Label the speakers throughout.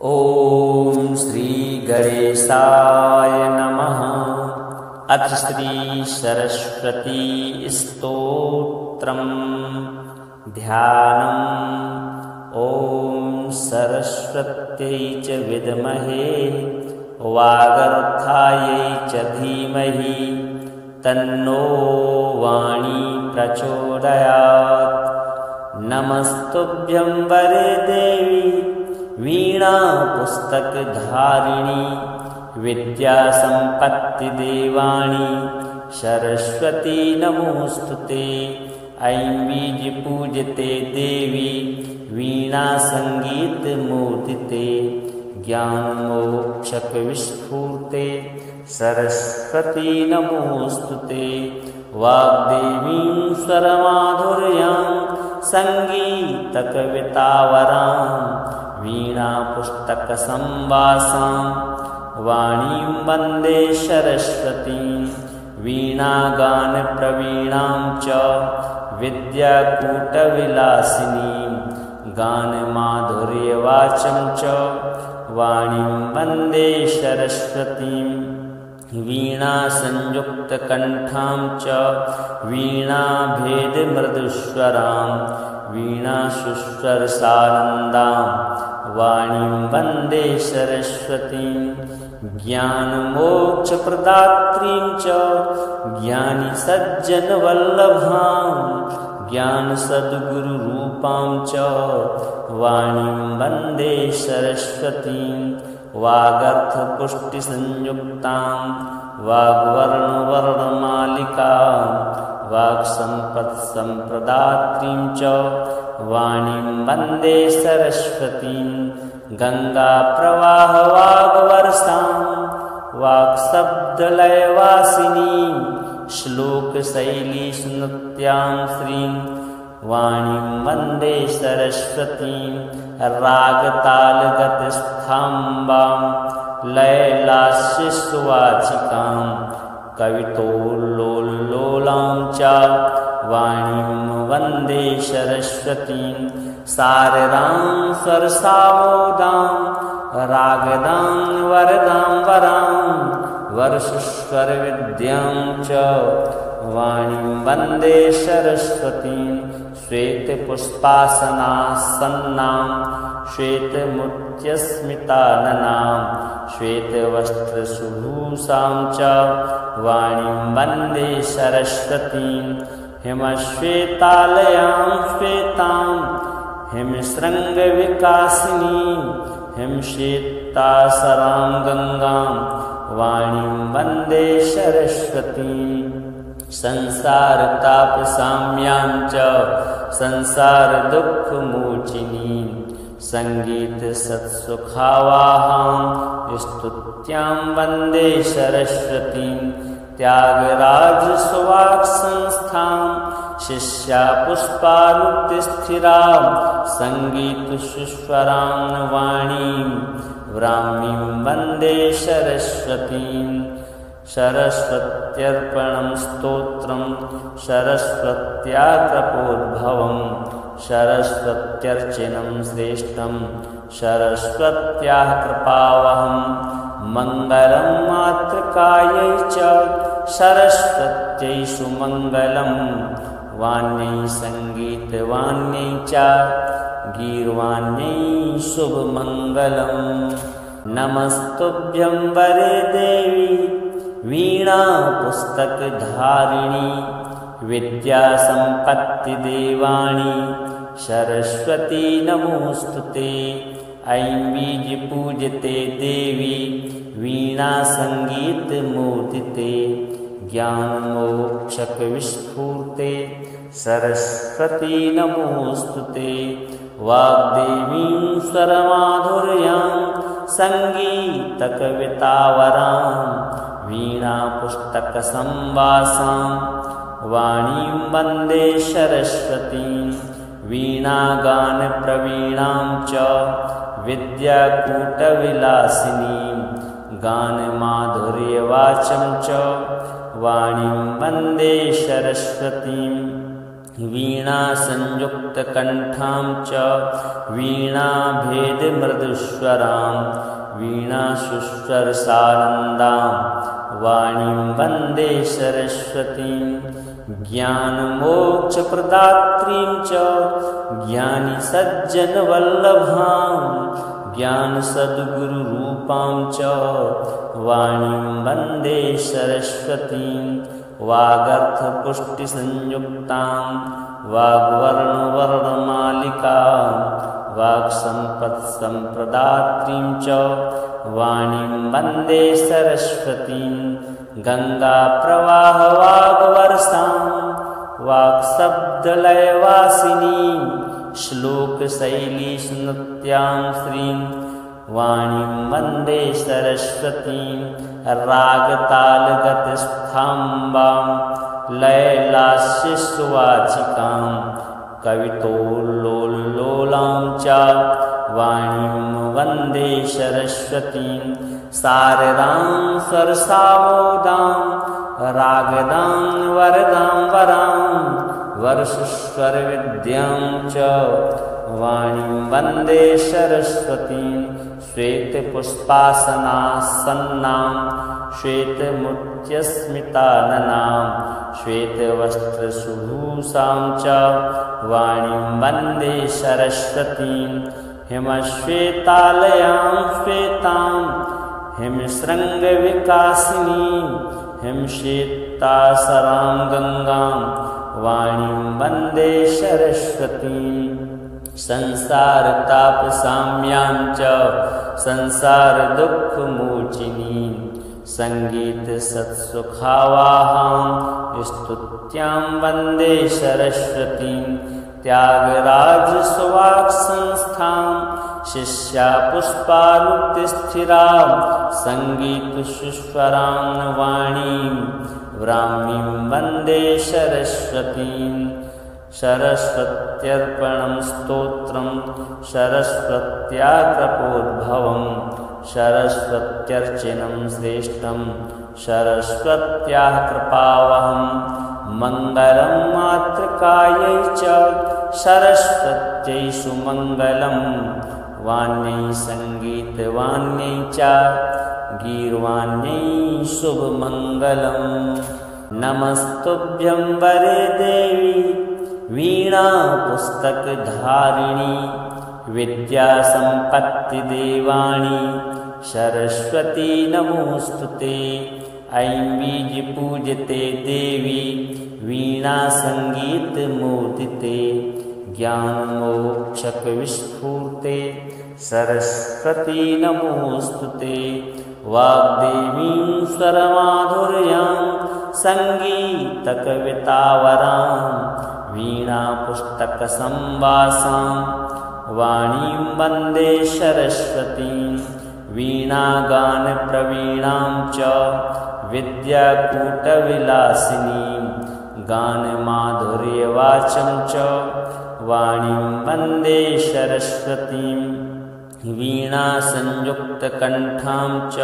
Speaker 1: ॐ श्री गणेशाय नमः। अथ श्री सरस्वती स्तोत्रम् ध्यानम्। ॐ सरस्वत्यै च विद्महे वागर्थायै च धीमहि तन्नो वाणी प्रचोदयात्। नमस्तुभ्यं वरे देवी वीणा पुस्तकधारिणी विद्या संपत्ति देवाणी सरस्वती नमोस्तुते। ऐं बीज पूजते देवी वीणा संगीत मूर्तिते ज्ञान मोक्षक विस्फूर्ते सरस्वती नमोस्तुते। वाग्देवीं स्वरमाधुर्यां संगीत कवितावरां वीणा पुस्तक संवासां वाणीं वन्दे सरस्वतीं। वीणा गान प्रवीणां च विद्याकूटविलासिनीं गान माधुर्यवाचं च वाणीं वन्दे सरस्वतीं। वीणा संयुक्त कंठां च वीणा भेद मृदुस्वरां वीणा सुस्वर सानन्दां वाणीं वन्दे सरस्वतीं। ज्ञान मोक्ष प्रदात्रीं च ज्ञानी सज्जन वल्लभां ज्ञान सद्गुरु रूपां च वाणीं वन्दे सरस्वतीं। वागर्थ पुष्टि संयुक्तां वाग्वर्ण वर्णमालिकां वाक्संपत् संप्रदात्रीं च वाणीं वन्दे सरस्वतीं। गंगा प्रवाह वाग्वर्षां वाक्शब्दलयवासिनीं श्लोक शैली सुनृत्यां श्रीं वाणीं वन्दे सरस्वतीं। रागतालगतस्थाम्बां लयलास्यसुवाचिकां कवितोल्लोलां च वाणीं वन्दे सरस्वतीं। शारदां स्वरसामोदां रागदां वरदां वरां वर्षस्वरविद्यां च वाणीं वन्दे सरस्वतीं। श्वेतपुष्पासनासन्नां श्वेतमुत्यस्मिताननां श्वेतवस्त्रसुभूषां च वाणीं वन्दे सरस्वतीं। हिमश्वेतालयां श्वेतां हिमशृङ्गविकासिनीं हिमश्वेतासरां गंगां वाणीं वन्दे सरस्वतीं। संसारतापशाम्यां च संसारदुःखमोचिनीं संगीतसत्सुखावाहां स्तुत्यां वन्दे सरस्वतीं। त्यागराजसुवाक्संस्थां शिष्या पुष्पानुतिस्थिरां संगीतसुस्वरां वाणीं ब्राह्मीं वन्दे सरस्वतीं। सरस्वत्यर्पणं स्तोत्रं सरस्वत्या कृपोद्भवं सरस्वत्यर्चनं श्रेष्ठं सरस्वत्याः कृपावहं। मङ्गलं मातृकायै च सरस्वत्यै सुमङ्गलं वाण्यै सङ्गीतवाण्यै च गीर्वाण्यै शुभमङ्गलं। नमस्तुभ्यं वरे देवी वीणा पुस्तकधारिणी विद्या संपत्ति देवाणी सरस्वती नमोस्तुते। ऐं बीज पूजते देवी वीणा संगीत मूर्तिते ज्ञान मोक्षक विस्फूर्ते सरस्वती नमोस्तुते। वाग्देवीं स्वरमाधुर्यां संगीत कवितावरां वीणा पुस्तक संवासां वाणीं वन्दे सरस्वतीं। वीणा गान प्रवीणां च विद्याकूटविलासिनीं गान माधुर्यवाचं च वाणीं वन्दे सरस्वतीं। वीणासंयुक्तकण्ठां च वीणाभेदमृदुस्वरां वीणासुस्वरसानन्दां वाणीं वन्दे सरस्वतीं ज्ञानमोक्षप्रदात्रीं च ज्ञानिसज्जनवल्लभां ज्ञानसद्गुरुरूपां च वाणीं वन्दे सरस्वतीं वागर्थपुष्टिसंयुक्तां वाग्वर्णवर्णमालिकां वाक्सम्पत्सम्प्रदात्रीं च वाणीं वन्दे सरस्वतीं गङ्गाप्रवाहवागवर्षां वाक्शब्दलयवासिनीं श्लोकशैलीसुनृत्यां श्रीं वाणीं वन्दे सरस्वतीं रागतालगतस्थाम्बां लयलास्यसुवाचिकां कवितोल्लोलां च वाणीं वन्दे सरस्वतीं शारदां सरसामोदां रागदां वरदां वरां वर्षस्वरविद्यां च वाणीं वन्दे सरस्वतीं श्वेतपुष्पासनासन्नां श्वेतमुच्यस्मिताननां श्वेतवस्त्रसुभूषां च वाणीं वन्दे सरस्वतीं हिमश्वेतालयां श्वेतां हिमशृङ्गविकासिनीं हिमश्वेतासरां गङ्गां वाणीं वन्दे सरस्वतीं संसारतापसाम्यां च संसारदुःखमोचिनीं सङ्गीतसत्सुखावाहां स्तुत्यां वन्दे सरस्वतीं त्यागराजसुवाक्संस्थां शिष्यापुष्पालुप्तिस्थिरां सङ्गीतसुस्वरां वाणीं व्राह्मीं वन्दे सरस्वतीं सरस्वत्यर्पणं स्तोत्रं सरस्वत्याकृपोद्भवं सरस्वत्यर्चनं श्रेष्ठं सरस्वत्याः कृपावहं मङ्गलं मातृकायै च सरस्वत्यै सुमङ्गलं वाण्यै सङ्गीतवाण्यै च गीर्वाण्यै शुभमङ्गलम् नमस्तुभ्यं वरे देवी वीणा पुस्तकधारिणी विद्यासम्पत्तिदेवाणी सरस्वती नमोऽस्तुते ऐं बीजपूजिते देवी वीणा संगीतमोदिते ज्ञानमोक्षकविस्फूर्ते सरस्वती नमोऽस्तुते वाग्देवीं स्वरमाधुर्यां सङ्गीतकवितावरां वीणापुस्तकसंवासां वाणीं वन्दे सरस्वतीं वीणागानप्रवीणां च विद्याकूटविलासिनीं गानमाधुर्यवाचं च वाणीं वन्दे सरस्वतीं वीणासंयुक्तकण्ठां च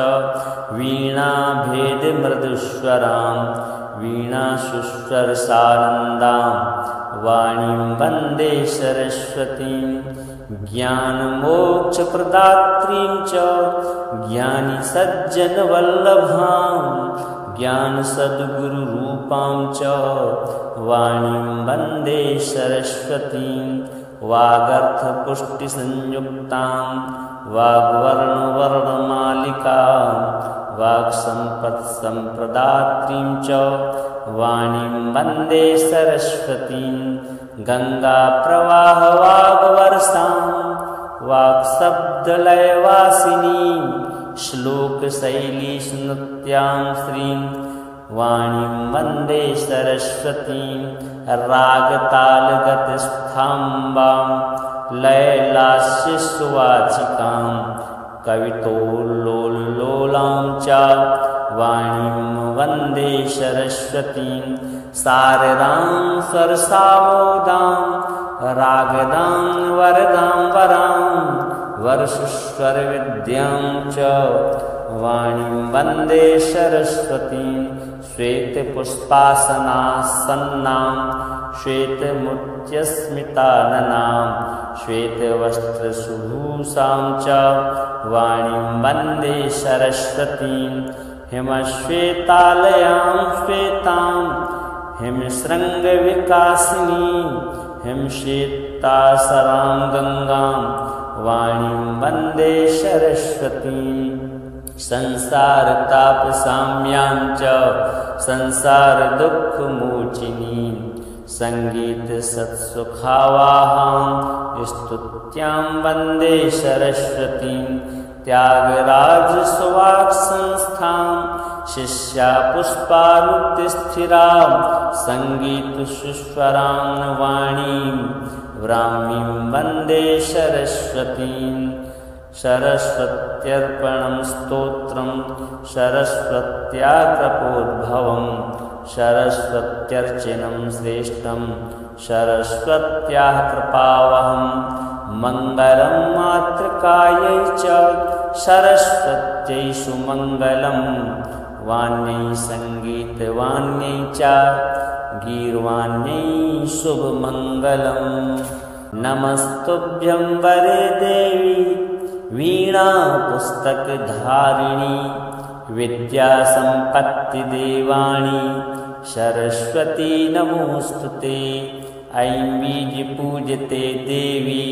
Speaker 1: वीणाभेदमृदुस्वरां वीणासुस्वरसानन्दां वाणीं वन्दे सरस्वतीं ज्ञानमोक्षप्रदात्रीं च ज्ञानिसज्जनवल्लभां ज्ञानसद्गुरुरूपां च वाणीं वन्दे सरस्वतीं वागर्थपुष्टिसंयुक्तां वाग्वर्णवर्णमालिकां वाक्सम्पत्सम्प्रदात्रीं च वाणीं वन्दे सरस्वतीं गङ्गाप्रवाहवागवर्षां वाक्शब्दलयवासिनीं श्लोकशैलीसुनृत्यां श्रीं वाणीं वन्दे सरस्वतीं रागतालगतस्थाम्बां लयलास्यसुवाचिकां कवितोल्लोलां च वाणीं वन्दे सरस्वतीं शारदां सरसामोदां रागदां वरदां वरां वर्षस्वरविद्यां च वाणीं वन्दे सरस्वतीं श्वेतपुष्पासनासन्नां श्वेतमुच्यस्मिताननां श्वेतवस्त्रसुभूषां च वाणीं वन्दे सरस्वतीं हिमश्वेतालयां श्वेतां हिमशृङ्गविकासिनीं हिमश्वेतासरां गङ्गां वाणीं वन्दे सरस्वतीं संसारतापसाम्यां च संसारदुःखमोचिनीं सङ्गीतसत्सुखावाहां स्तुत्यां वन्दे सरस्वतीं त्यागराजसुवाक्संस्थां शिष्यापुष्पारुतिस्थिरां सङ्गीतसुस्वरां वाणीं ब्राह्मीं वन्दे सरस्वतीं सरस्वत्यर्पणं स्तोत्रं सरस्वत्याकृपोद्भवं सरस्वत्यर्चनं श्रेष्ठं सरस्वत्याः कृपावहं मङ्गलं मातृकायै च सरस्वत्यै सुमङ्गलं वाण्यै सङ्गीतवाण्यै च गीर्वाण्यै शुभमङ्गलं नमस्तुभ्यं वरे देवी वीणा पुस्तकधारिणी विद्यासम्पत्तिदेवाणी सरस्वती नमोऽस्तुते ऐं बीजपूजिते देवी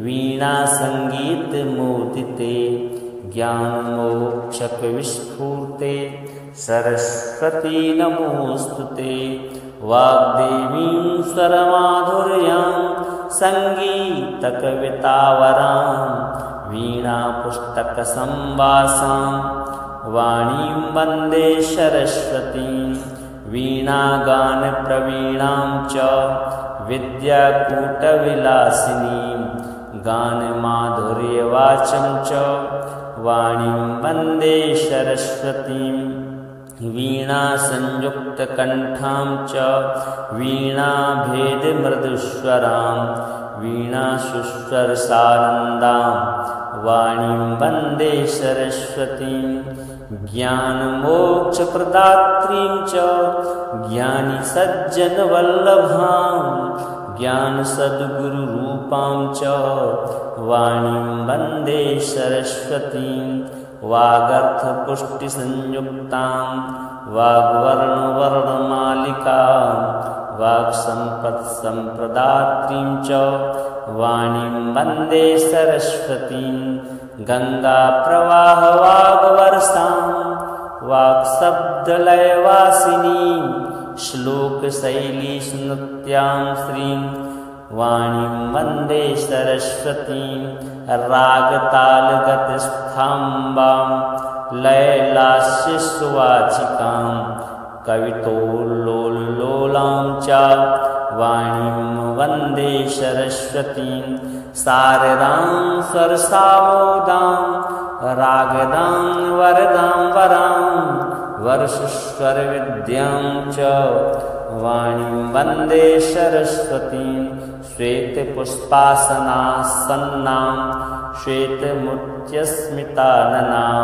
Speaker 1: वीणा संगीतमोदिते ज्ञानमोक्षकविस्फूर्ते सरस्वती नमोऽस्तुते वाग्देवीं स्वरमाधुर्यां सङ्गीतकवितावरां वीणापुस्तकसंवासां वाणीं वन्दे सरस्वतीं वीणागानप्रवीणां च विद्याकूटविलासिनीं गानमाधुर्यवाचं च वाणीं वन्दे सरस्वतीं वीणासंयुक्तकण्ठां च वीणाभेदमृदुस्वरां वीणासुस्वरसानन्दां वाणीं वन्दे सरस्वतीं ज्ञानमोक्षप्रदात्रीं च ज्ञानिसज्जनवल्लभां ज्ञानसद्गुरुरूपां च वाणीं वन्दे सरस्वतीं वागर्थपुष्टिसंयुक्तां वाग्वर्णवर्णमालिकां वाक्सम्पत्सम्प्रदात्रीं च वाणीं वन्दे सरस्वतीं गङ्गाप्रवाहवागवर्षां वाक्शब्दलयवासिनीं श्लोकशैलीस्नृत्यां श्रीं वाणीं वन्दे सरस्वतीं रागतालगतस्थाम्बां लयलास्यसुवाचिकां कवितोल्लोलां च वाणीं वन्दे सरस्वतीं शारदां सरसावोदां रागदां वरदां वरां वर्षस्वरविद्यां च वाणीं वन्दे सरस्वतीं श्वेतपुष्पासनासन्नां श्वेतमुच्यस्मिताननां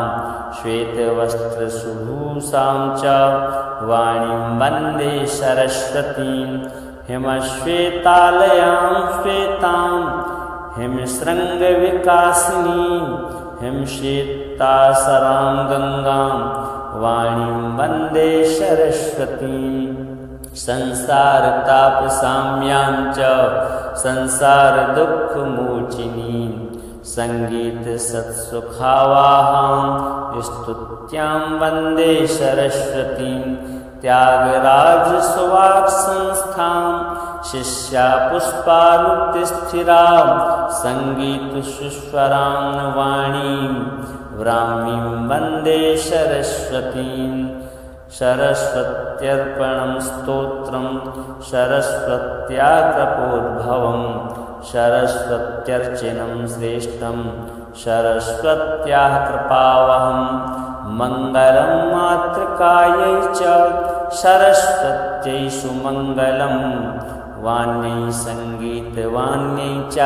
Speaker 1: श्वेतवस्त्रसुभूषां च वाणीं वन्दे सरस्वतीं हिमश्वेतालयां श्वेतां हिमशृङ्गविकासिनीं हिमश्वेतासरां गङ्गां वाणीं वन्दे सरस्वतीं संसारतापसाम्यां च संसारदुःखमोचिनीं सङ्गीतसत्सुखावाहां स्तुत्यां वन्दे सरस्वतीं त्यागराजसुवाक्संस्थां शिष्यापुष्पारुतिस्थिरां सङ्गीतसुस्वरां वाणीं ब्राह्मीं वन्दे सरस्वतीं सरस्वत्यर्पणं स्तोत्रं सरस्वत्याकृपोद्भवं सरस्वत्यर्चनं श्रेष्ठं सरस्वत्याः कृपावहं मङ्गलं मातृकायै च सरस्वत्यै सुमङ्गलं वाण्यै सङ्गीतवाण्यै च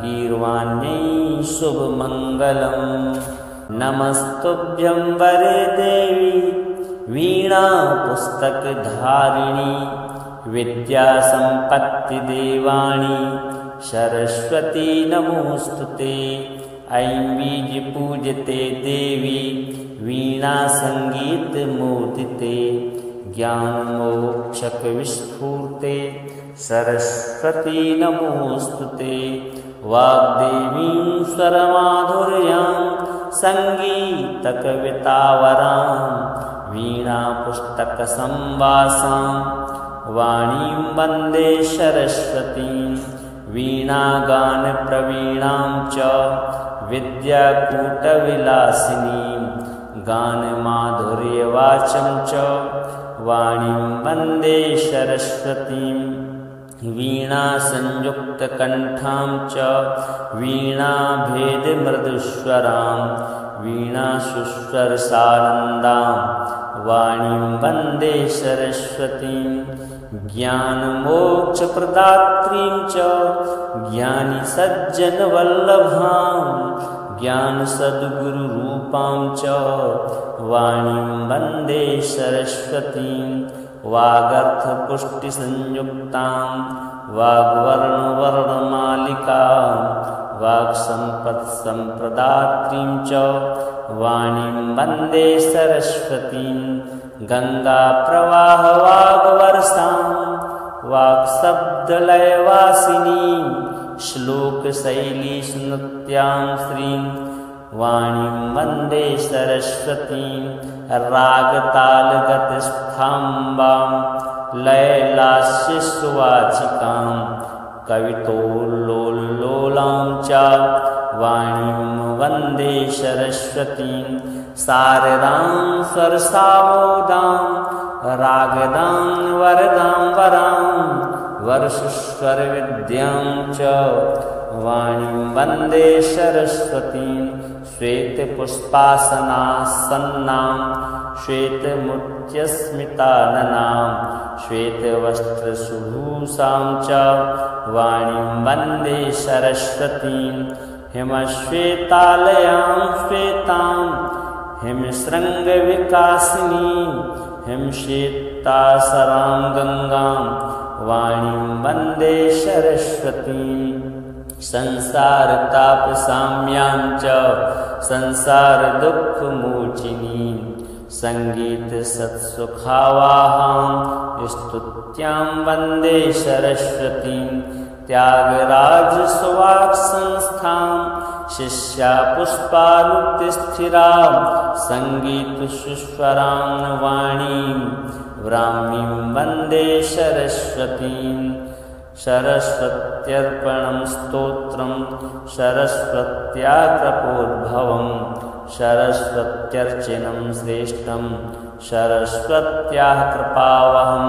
Speaker 1: गीर्वाण्यै शुभमङ्गलं नमस्तुभ्यं वरे देवी वीणा पुस्तकधारिणी विद्यासम्पत्तिदेवाणि सरस्वती नमोऽस्तुते। ऐं बीजपूजिते देवी वीणासङ्गीतमोदिते ज्ञानमोक्षकविस्फूर्ते सरस्वती नमोऽस्तुते। वाग्देवीं स्वरमाधुर्यां सङ्गीतकवितावरां वीणापुस्तकसंवासां वाणीं वन्दे सरस्वतीं। वीणागानप्रवीणां च विद्याकूटविलासिनीं गानमाधुर्यवाचं च वाणीं वन्दे सरस्वतीं। वीणासंयुक्तकण्ठां च वीणाभेदमृदुस्वरां वीणासुस्वरसानन्दां वाणीं वन्दे सरस्वतीं। ज्ञानमोक्षप्रदात्रीं च ज्ञानिसज्जनवल्लभां ज्ञानसद्गुरुरूपां च वाणीं वन्दे सरस्वतीं। वागर्थपुष्टिसंयुक्तां वाग्वर्णवर्णमालिकां वाक्सम्पत्सम्प्रदात्रीं च वाणीं वन्दे सरस्वतीं। गङ्गाप्रवाहवागवर्षां वाक्शब्दलयवासिनीं श्लोकशैलीसुनृत्यां श्रीं वाणीं वन्दे सरस्वतीं। रागतालगतस्थाम्बां लयलास्यसुवाचिकां कवितोल्लोलां च वाणीं वन्दे सरस्वतीं। शारदां स्वरसामोदां रागदां वरदां वरां वर्षस्वरविद्यां च वाणीं वन्दे सरस्वतीं। श्वेतपुष्पासनासन्नां श्वेतमुच्यस्मिताननां श्वेतवस्त्रसुभूषां च वाणीं वन्दे सरस्वतीं। हिमश्वेतालयां श्वेतां हिमशृङ्गविकासिनीं हिमश्वेतासरां गङ्गां वाणीं वन्दे सरस्वतीं। संसारतापशाम्यां च संसारदुःखमोचिनीं सङ्गीतसत्सुखावाहां स्तुत्यां वन्दे सरस्वतीं। त्यागराजसुवाक्संस्थां शिष्यापुष्पानुतिस्थिरां सङ्गीतसुस्वरां वाणीं ब्राह्मीं वन्दे सरस्वतीं। सरस्वत्यर्पणं स्तोत्रं सरस्वत्याकृपोद्भवं सरस्वत्यर्चनं श्रेष्ठं सरस्वत्याः कृपावहं।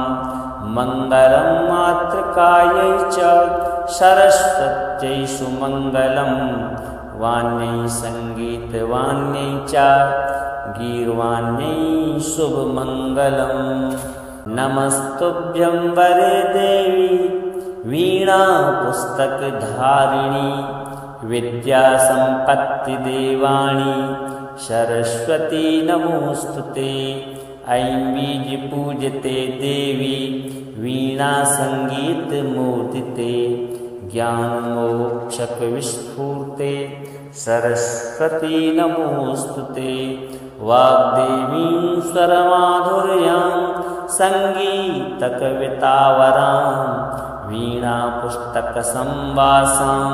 Speaker 1: मङ्गलं मातृकायै च सरस्वत्यै सुमङ्गलं वाण्यै सङ्गीतवाण्यै च गीर्वाण्यै शुभमङ्गलम्। नमस्तुभ्यं वरे देवी वीणापुस्तकधारिणी विद्यासम्पत्तिदेवाणि सरस्वती नमोऽस्तुते। ऐं बीजपूजिते देवी वीणासङ्गीतमोदिते ज्ञानमोक्षकविस्फूर्ते सरस्वती नमोऽस्तुते। वाग्देवीं स्वरमाधुर्यां सङ्गीतकवितावरां वीणापुस्तकसंवासां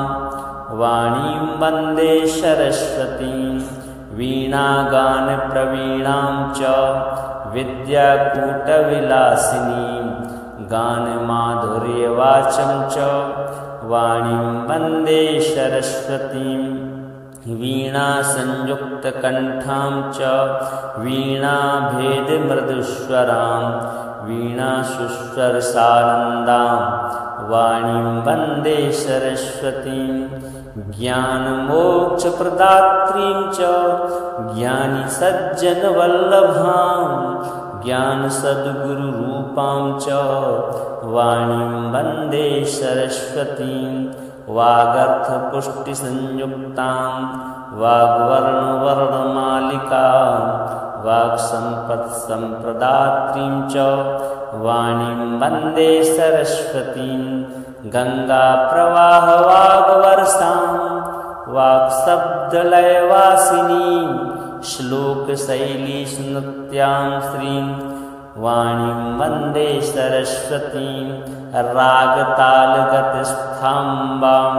Speaker 1: वाणीं वन्दे सरस्वतीं। वीणागानप्रवीणां च विद्याकूटविलासिनीं गानमाधुर्यवाचं च वाणीं वन्दे सरस्वतीं। वीणासंयुक्तकण्ठां च वीणाभेदमृदुस्वरां वीणासुस्वरसानन्दां वाणीं वन्दे सरस्वतीं। ज्ञानमोक्षप्रदात्रीं च ज्ञानिसज्जनवल्लभां ज्ञानसद्गुरुरूपां च वाणीं वन्दे सरस्वतीं। वागर्थपुष्टिसंयुक्तां वाग्वर्णवर्णमालिकां वाक्सम्पत्सम्प्रदात्रीं च वाणीं वन्दे सरस्वतीं गङ्गाप्रवाहवागवर्षां वाक्शब्दलयवासिनीं श्लोकशैलीसुनृत्यां श्रीं वाणीं वन्दे सरस्वतीं रागतालगतस्थाम्बां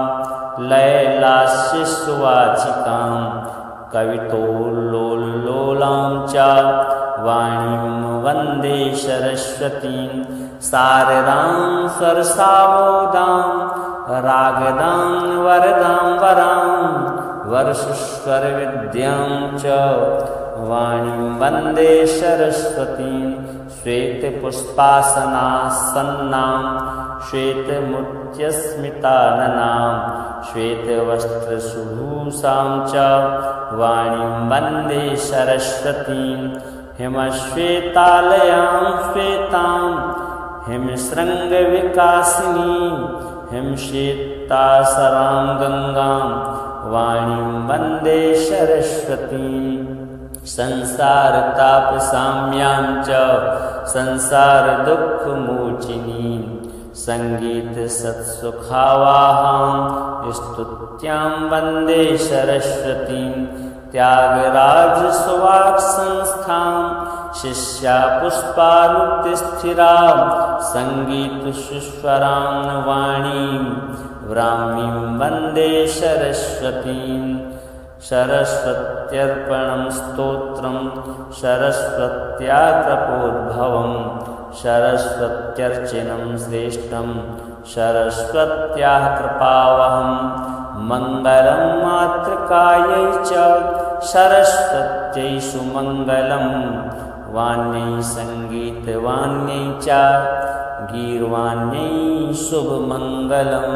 Speaker 1: लयलास्यसुवाचिकां कवितोल्लोलां च वाणीं वन्दे सरस्वतीं शारदां सरसावोदां रागदां वरदां वरां वर्षस्वरविद्यां च वाणीं वन्दे सरस्वतीं श्वेतपुष्पासनासन्नां श्वेतमुच्यस्मिताननां श्वेतवस्त्रसुभूषां च वाणीं वन्दे सरस्वतीं हिमश्वेतालयां श्वेतां हिमशृङ्गविकासिनीं हिमश्वेतासरां गङ्गां वाणीं वन्दे सरस्वतीं संसारतापशाम्यां च संसारदुःखमोचिनीं सङ्गीतसत्सुखावाहां स्तुत्यां वन्दे सरस्वतीं त्यागराजसुवाक्संस्थां शिष्यापुष्पानुक्तिस्थिरां सङ्गीतसुस्वरां वाणीं ब्राह्मीं वन्दे सरस्वतीं सरस्वत्यर्पणं स्तोत्रं सरस्वत्याकृपोद्भवं सरस्वत्यर्चनं श्रेष्ठं सरस्वत्याः कृपावहं मङ्गलं मातृकायै च सरस्वत्यै सुमङ्गलं वाण्यै सङ्गीतवाण्यै च गीर्वाण्यै शुभमङ्गलं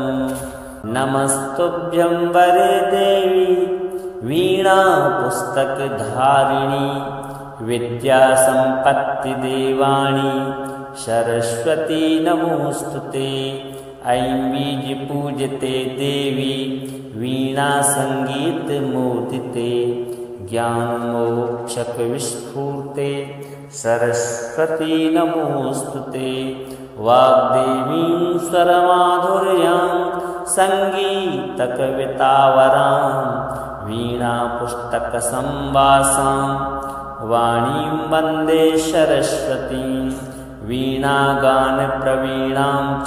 Speaker 1: नमस्तुभ्यं वरे देवी वीणा पुस्तकधारिणी विद्यासम्पत्तिदेवाणी सरस्वती नमोऽस्तुते ऐं बीजपूजिते देवी वीणा संगीतमोदिते ज्ञानमोक्षकविस्फूर्ते सरस्वती नमोऽस्तुते वाग्देवीं स्वरमाधुर्यां सङ्गीतकवितावरां वीणापुस्तकसंवासां वाणीं वन्दे सरस्वतीं वीणागानप्रवीणां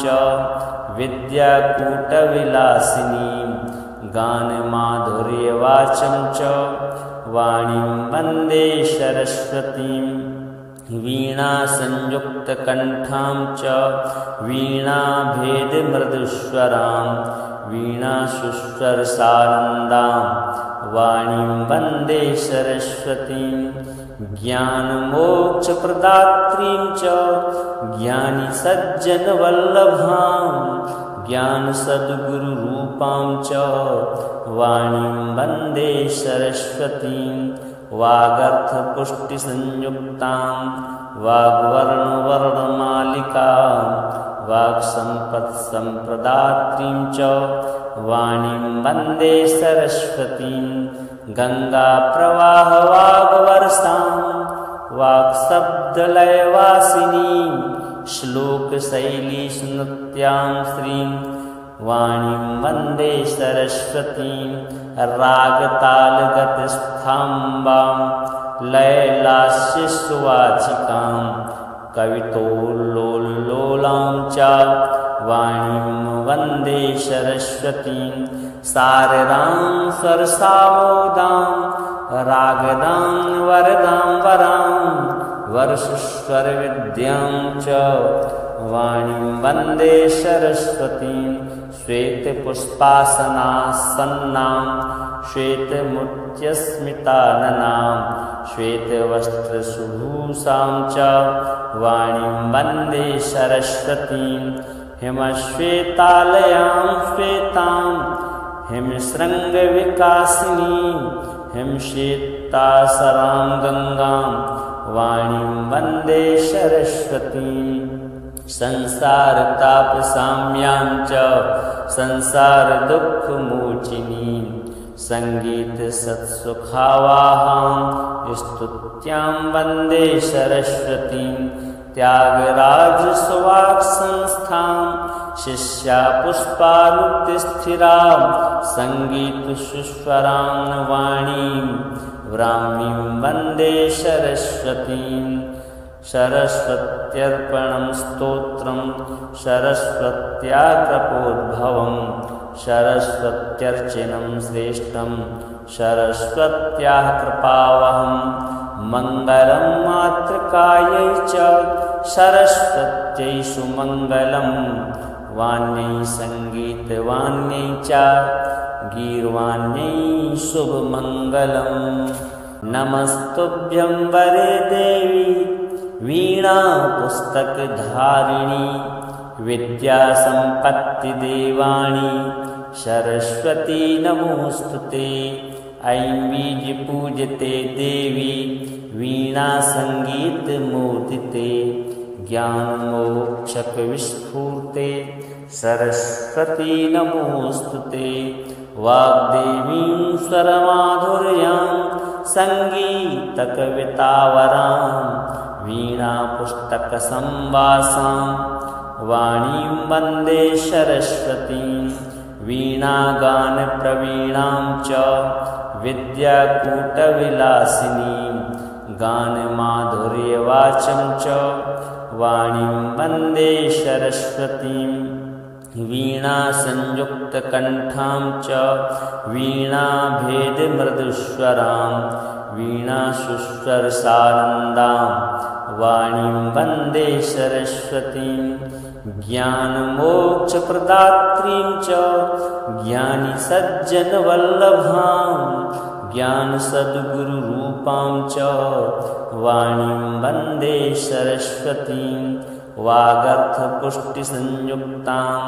Speaker 1: च विद्याकूटविलासिनीं गानमाधुर्यवाचं च वाणीं वन्दे सरस्वतीं वीणासंयुक्तकण्ठां च वीणाभेदमृदुस्वरां वीणासुस्वरसानन्दां वाणीं वन्दे सरस्वतीं ज्ञानमोक्षप्रदात्रीं च ज्ञानिसज्जनवल्लभां ज्ञानसद्गुरुरूपां च वाणीं वन्दे सरस्वतीं वागर्थपुष्टिसंयुक्तां वाग्वर्णवर्णमालिकां वाक्सम्पत्सम्प्रदात्रीं च वाणीं वन्दे सरस्वतीं गङ्गाप्रवाहवागवर्षां वाक्शब्दलयवासिनीं श्लोकशैलीसुनृत्यां श्रीं वाणीं वन्दे सरस्वतीं रागतालगतस्थाम्बां लयलास्यसुवाचिकां कवितोल्लोलां च वाणीं वन्दे सरस्वतीं शारदां सरसावोदां रागदां वरदां वरां वर्षस्वरविद्यां च वाणीं वन्दे सरस्वतीं श्वेतपुष्पासनासन्नां श्वेतमुच्यस्मिताननां श्वेतवस्त्रसुभूषां च वाणीं वन्दे सरस्वतीं हिमश्वेतालयां श्वेतां हिमशृङ्गविकासिनीं हिमश्वेतासरां गङ्गां वाणीं वन्दे सरस्वतीं संसारतापशाम्यां च संसारदुःखमोचिनीं सङ्गीतसत्सुखावाहां स्तुत्यां वन्दे सरस्वतीं त्यागराज सुवाक् संस्थां शिष्या पुष्पानुतिस्थिरां सङ्गीतसुस्वरां वाणीं व्राह्मीं वन्दे सरस्वतीं। सरस्वत्यर्पणं स्तोत्रं सरस्वत्या कृपोद्भवं सरस्वत्यर्चनं श्रेष्ठं सरस्वत्याः कृपावहं। मङ्गलं मातृकायै च सरस्वत्यै सुमङ्गलं वाण्यै सङ्गीतवाण्यै च गीर्वाण्यै शुभमङ्गलम्। नमस्तुभ्यं वरे देवी वीणा पुस्तकधारिणी विद्यासम्पत्तिदेवाणी सरस्वती नमोऽस्तुते। ऐं बीजपूजिते देवी वीणा सङ्गीतमूर्तिते ज्ञानमोक्षकविस्फूर्ते सरस्वती नमोऽस्तुते। वाग्देवीं स्वरमाधुर्यां सङ्गीतकवितावरां वीणापुस्तकसंवासां वाणीं वन्दे सरस्वतीं। वीणागानप्रवीणां च विद्याकूटविलासिनीं गानमाधुर्यवाचं च वाणीं वन्दे सरस्वतीं। वीणासंयुक्तकण्ठां च वीणाभेदमृदुस्वरां वीणासुस्वरसानन्दां वाणीं वन्दे सरस्वतीं। ज्ञानमोक्षप्रदात्रीं च ज्ञानिसज्जनवल्लभां ज्ञानसद्गुरुरूपां च वाणीं वन्दे सरस्वतीं। वागर्थपुष्टिसंयुक्तां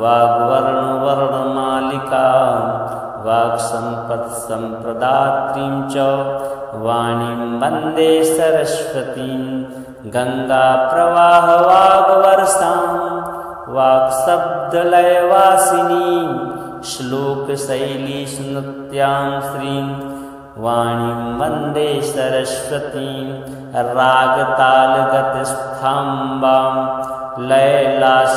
Speaker 1: वाग्वर्णवर्णमालिकां वाक्सम्पत्सम्प्रदात्रीं च वाणीं वन्दे सरस्वतीं। गङ्गाप्रवाहवाग्वर्षां वाक्शब्दलयवासिनीं श्लोकशैलीसुनृत्यां श्रीं वाणीं वन्दे सरस्वतीं। रागतालगतस्थाम्बां लयलास्यसुवाचिकां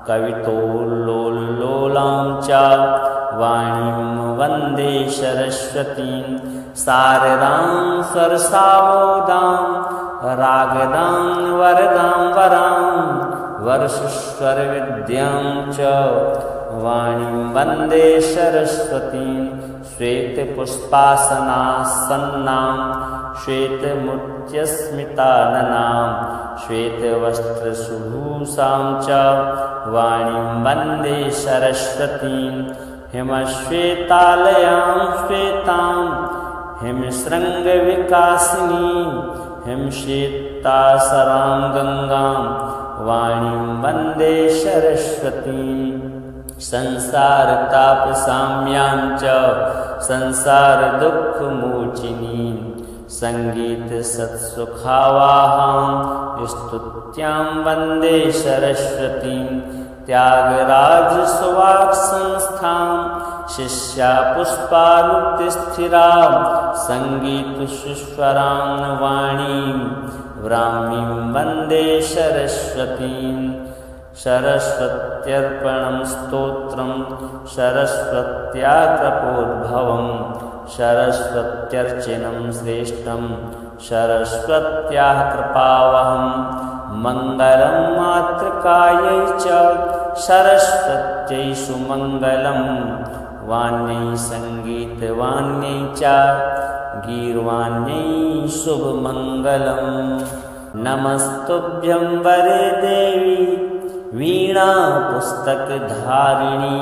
Speaker 1: कवितोल्लोलां च वाणीं वन्दे सरस्वतीं। शारदां सरसामोदां रागदां वरदां वरां वर्षस्वरविद्यां च वाणीं वन्दे सरस्वतीं। श्वेतपुष्पासनासन्नां श्वेतमुच्यस्मिताननां श्वेतवस्त्रसुभूषां च वाणीं वन्दे सरस्वतीं। हिमश्वेतालयां श्वेतां हिमशृङ्गविकासिनीं हिमश्वेतासरां गङ्गां वाणीं वन्दे सरस्वतीं। संसारतापशाम्यां च संसारदुःखमोचिनीं सङ्गीतसत्सुखावाहां स्तुत्यां वन्दे सरस्वतीं। त्यागराजसुवाक् संस्थां शिष्या पुष्पानुतिस्थिरां सङ्गीतसुस्वरां वाणीं ब्राह्मीं वन्दे सरस्वतीं। सरस्वत्यर्पणं स्तोत्रं सरस्वत्या कृपोद्भवं सरस्वत्यर्चनं श्रेष्ठं सरस्वत्याः कृपावहं। मङ्गलं मातृकायै च सरस्वत्यै सुमङ्गलं वाण्यै सङ्गीतवाण्यै च गीर्वाण्यै शुभमङ्गलम्। नमस्तुभ्यं वरे देवी वीणा पुस्तकधारिणी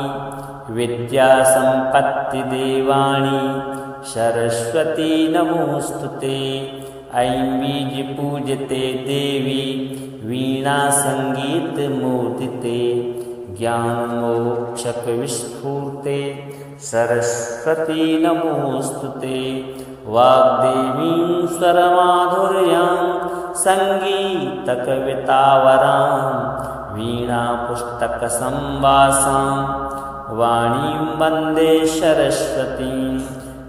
Speaker 1: विद्यासम्पत्तिदेवाणी सरस्वती नमोऽस्तुते। ऐं बीजपूजिते देवी वीणा सङ्गीतमूर्तिते ज्ञानमोक्षकविस्फूर्ते सरस्वती नमोऽस्तुते। वाग्देवीं स्वरमाधुर्यां सङ्गीतकवितावरां वीणापुस्तकसंवासां वाणीं वन्दे सरस्वतीं।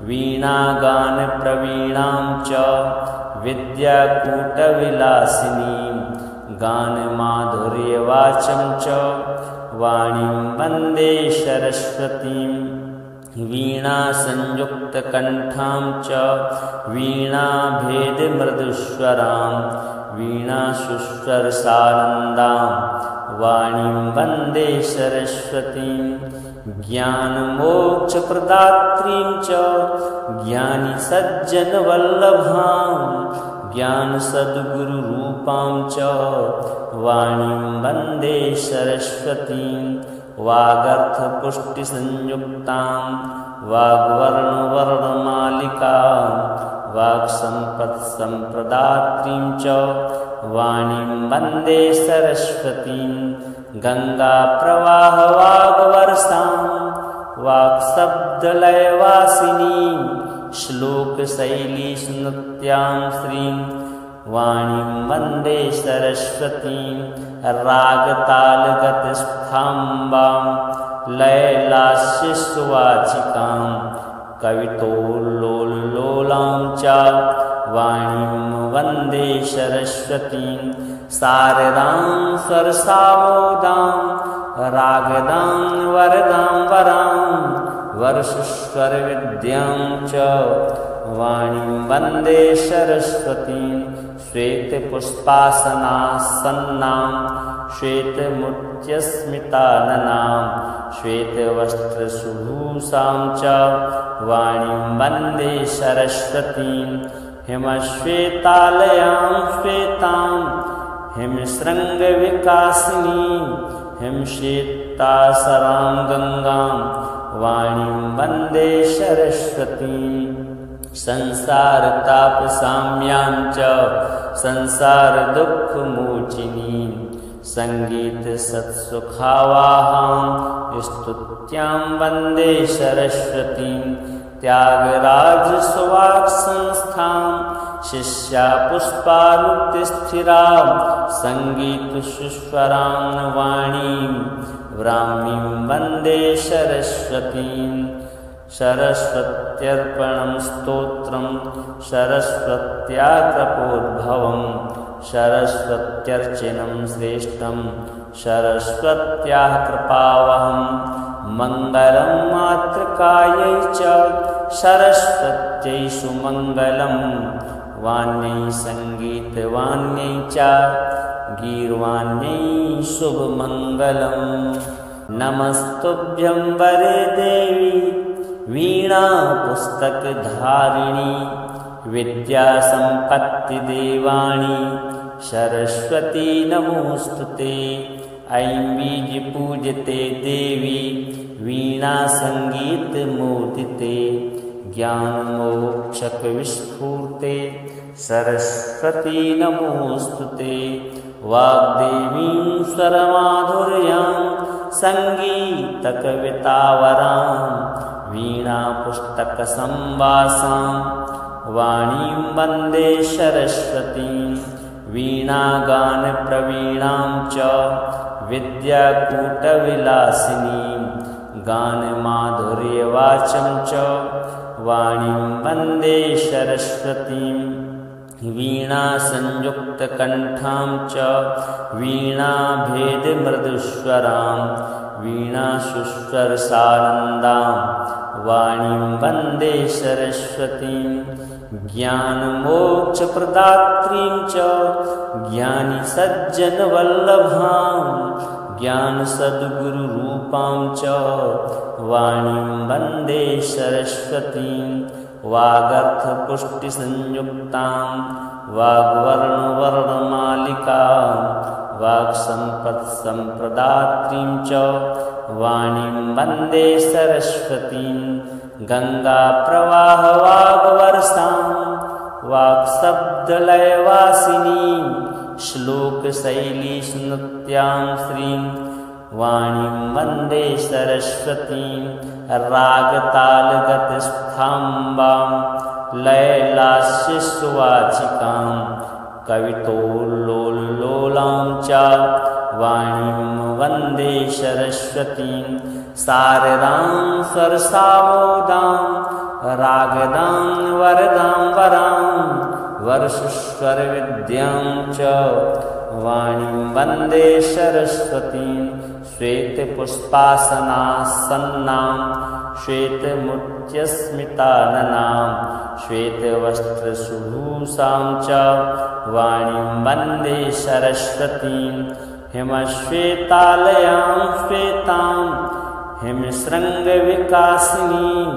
Speaker 1: वीणागानप्रवीणां च विद्याकूटविलासिनीं गानमाधुर्यवाचं च वाणीं वन्दे सरस्वतीं वीणासंयुक्तकण्ठां च वीणाभेदमृदुस्वरां वीणासुस्वरसानन्दां वाणीं वन्दे सरस्वतीं ज्ञानमोक्षप्रदात्रीं च ज्ञानिसज्जनवल्लभां ज्ञानसद्गुरुरूपां च वाणीं वन्दे सरस्वतीं वागर्थपुष्टिसंयुक्तां वाग्वर्णवर्णमालिकां वाक्सम्पत्सम्प्रदात्रीं च वाणीं वन्दे सरस्वतीं गङ्गाप्रवाहवागवर्षां वाक्शब्दलयवासिनीं श्लोकशैलीसुनृत्यां श्रीं वाणीं वन्दे सरस्वतीं रागतालगतस्थाम्बां लयलास्यसुवाचिकां कवितोल्लोललोलां च वाणीं वन्दे सरस्वतीं शारदां स्वरसामोदां रागदां वरदां वरां वर्षस्वरविद्यां च वाणीं वन्दे सरस्वतीं श्वेतपुष्पासनासन्नां श्वेतमुच्यस्मिताननां श्वेतवस्त्रसुभूषां च वाणीं वन्दे सरस्वतीं हिमश्वेतालयां श्वेतां हिमशृङ्गविकासिनीं हिमश्वेतासरां गङ्गां वाणीं वन्दे सरस्वतीं संसारतापसाम्यां च संसारदुःखमोचिनीं सङ्गीतसत्सुखावाहां स्तुत्यां वन्दे सरस्वतीं त्यागराजसुवाक्संस्थां शिष्यापुष्पालुप्तिस्थिरां सङ्गीतसुस्वरां वाणीं व्राह्मीं वन्दे सरस्वतीं सरस्वत्यर्पणं स्तोत्रं सरस्वत्याकृपोद्भवं सरस्वत्यर्चनं श्रेष्ठं सरस्वत्याः कृपावहं मङ्गलं मातृकायै च सरस्वत्यै सुमङ्गलं वाण्यै सङ्गीतवाण्यै च गीर्वाण्यै शुभमङ्गलम् नमस्तुभ्यं वरे देवी वीणापुस्तकधारिणी विद्यासम्पत्तिदेवाणी सरस्वती नमोऽस्तुते ऐं बीजपूजिते देवी वीणासङ्गीतमोदिते ज्ञानमोक्षकविस्फूर्ते सरस्वती नमोऽस्तुते वाग्देवीं स्वरमाधुर्यां सङ्गीतकवितावरां वीणापुस्तकसंवासां वाणीं वन्दे सरस्वतीं वीणागानप्रवीणां च विद्याकूटविलासिनीं गानमाधुर्यवाचं च वाणीं वन्दे सरस्वतीं वीणासंयुक्तकण्ठां च वीणाभेदमृदुस्वरां वीणासुस्वरसानन्दां वाणीं वन्दे सरस्वतीं ज्ञानमोक्षप्रदात्रीं च ज्ञानिसज्जनवल्लभां ज्ञानसद्गुरुरूपां च वाणीं वन्दे सरस्वतीं वागर्थपुष्टिसंयुक्तां वाग्वर्णवर्णमालिकां वाक्सम्पत्सम्प्रदात्रीं च वाणीं वन्दे सरस्वतीं गङ्गाप्रवाहवागवर्षां वाक्शब्दलयवासिनीं श्लोकशैलीसुनृत्यां श्रीं वाणीं वन्दे सरस्वतीं रागतालगतस्थाम्बां लयलास्यसुवाचिकां कवितोल्लोललोलां च वाणीं वन्दे सरस्वतीं शारदां स्वरसामोदां रागदां वरदां वरां वर्षेश्वरविद्यां च वाणीं वन्दे सरस्वतीं श्वेतपुष्पासनासन्नां श्वेतमुच्यस्मिताननां श्वेतवस्त्रसुभूषां च वाणीं वन्दे सरस्वतीं हिमश्वेतालयां श्वेतां हिमशृङ्गविकासिनीं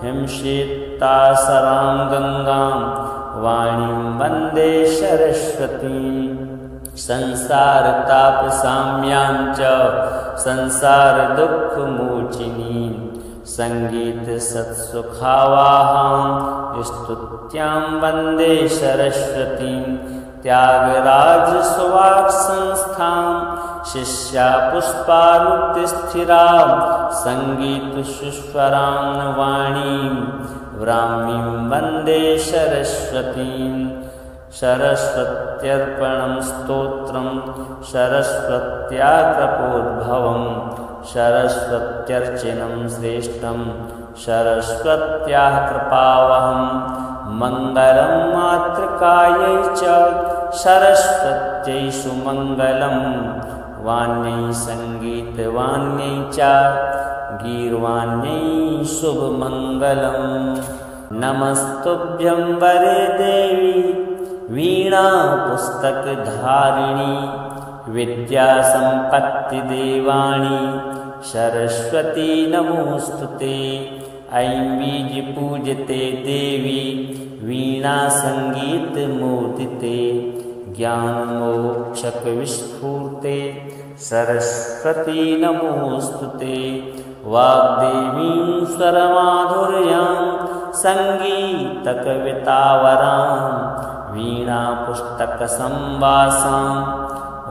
Speaker 1: हिमश्वेतासरां गङ्गां वाणीं वन्दे सरस्वतीं संसारतापसाम्यां च संसारदुःखमोचिनीं सङ्गीतसत्सुखावाहां स्तुत्यां वन्दे सरस्वतीं त्यागराजसुवाक्संस्थां शिष्यापुष्पारुतिस्थिरां सङ्गीतसुस्वरां वाणीं ब्राह्मीं वन्दे सरस्वतीं सरस्वत्यर्पणं स्तोत्रं सरस्वत्याकृपोद्भवं सरस्वत्यर्चनं श्रेष्ठं सरस्वत्याः कृपावहं मङ्गलं मातृकायै च सरस्वत्यै सुमङ्गलं वाण्यै सङ्गीतवाण्यै च गीर्वाण्यै शुभमङ्गलं नमस्तुभ्यं वरे देवी वीणा पुस्तकधारिणी विद्यासम्पत्तिदेवाणी सरस्वती नमोऽस्तुते ऐं बीजपूजिते देवी वीणा संगीतमूर्तिते ज्ञानमोक्षकविस्फूर्ते सरस्वती नमोऽस्तुते वाग्देवीं स्वरमाधुर्यां सङ्गीतकवितावरां वीणापुस्तकसंवासां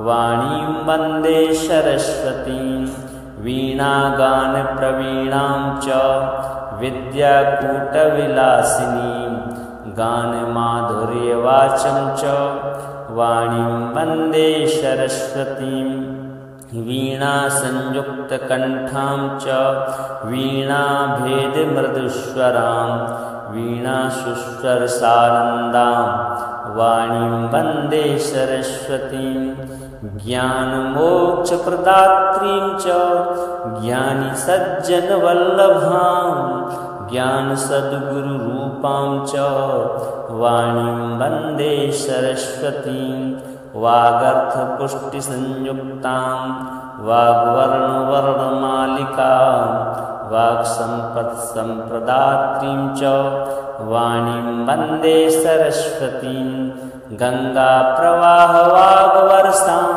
Speaker 1: वाणीं वन्दे सरस्वतीं वीणागानप्रवीणां च विद्याकूटविलासिनीं गानमाधुर्यवाचं च वाणीं वन्दे सरस्वतीं वीणासंयुक्तकण्ठां च वीणाभेदमृदुस्वरां वीणासुस्वरसानन्दां वाणीं वन्दे सरस्वतीं ज्ञानमोक्षप्रदात्रीं च ज्ञानिसज्जनवल्लभां ज्ञानसद्गुरुरूपां च वाणीं वन्दे सरस्वतीं वागर्थपुष्टिसंयुक्तां वाग्वर्णवर्णमालिकां वाक्सम्पत्सम्प्रदात्रीं च वाणीं वन्दे सरस्वतीं गङ्गाप्रवाहवाग्वर्षां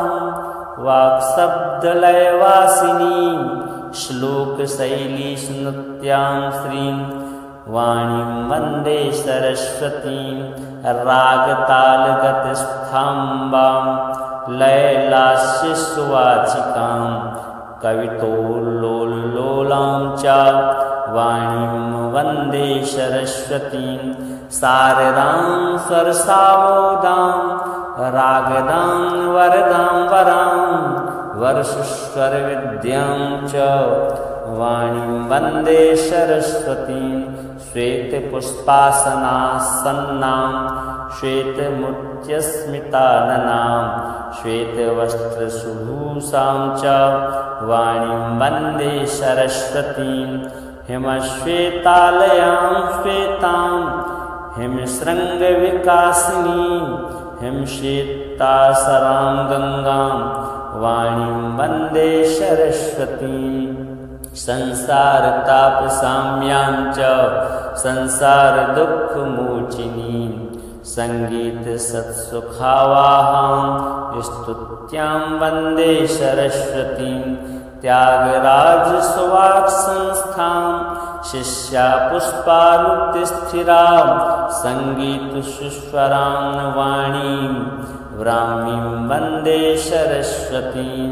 Speaker 1: वाक्शब्दलयवासिनीं श्लोकशैलीस्नृत्यां श्रीं वाणीं वन्दे सरस्वतीं रागतालगतस्थाम्बां लयलास्यसुवाचिकां कवितोल्लोलां च वाणीं वन्दे सरस्वतीं शारदां सरसावोदां रागदां वरदां वरां वर्षेश्वरविद्यां च वाणीं वन्दे सरस्वतीं श्वेतपुष्पासनासन्नां श्वेतमुच्यस्मिताननां श्वेतवस्त्रसुभूषां च वाणीं वन्दे सरस्वतीं हिमश्वेतालयां श्वेतां हिमशृङ्गविकासिनीं हिमश्वेतासरां गङ्गां वाणीं वन्दे सरस्वतीं संसारतापसाम्यां च संसारदुःखमोचिनीं सङ्गीतसत्सुखावाहां स्तुत्यां वन्दे सरस्वतीं त्यागराजसुवाक्संस्थां शिष्यापुष्पारुतिस्थिरां सङ्गीतसुस्वरां वाणीं ब्राह्मीं वन्दे सरस्वतीं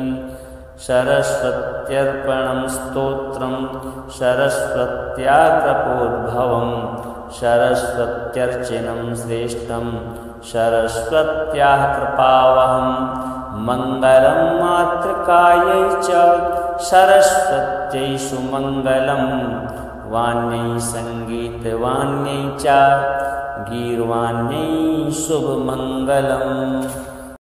Speaker 1: सरस्वत्यर्पणं स्तोत्रं सरस्वत्याकृपोद्भवं सरस्वत्यर्चनं श्रेष्ठं सरस्वत्याः कृपावहं मङ्गलं मातृकायै च सरस्वत्यै सुमङ्गलं वाण्यै सङ्गीतवाण्यै च गीर्वाण्यै शुभमङ्गलम्।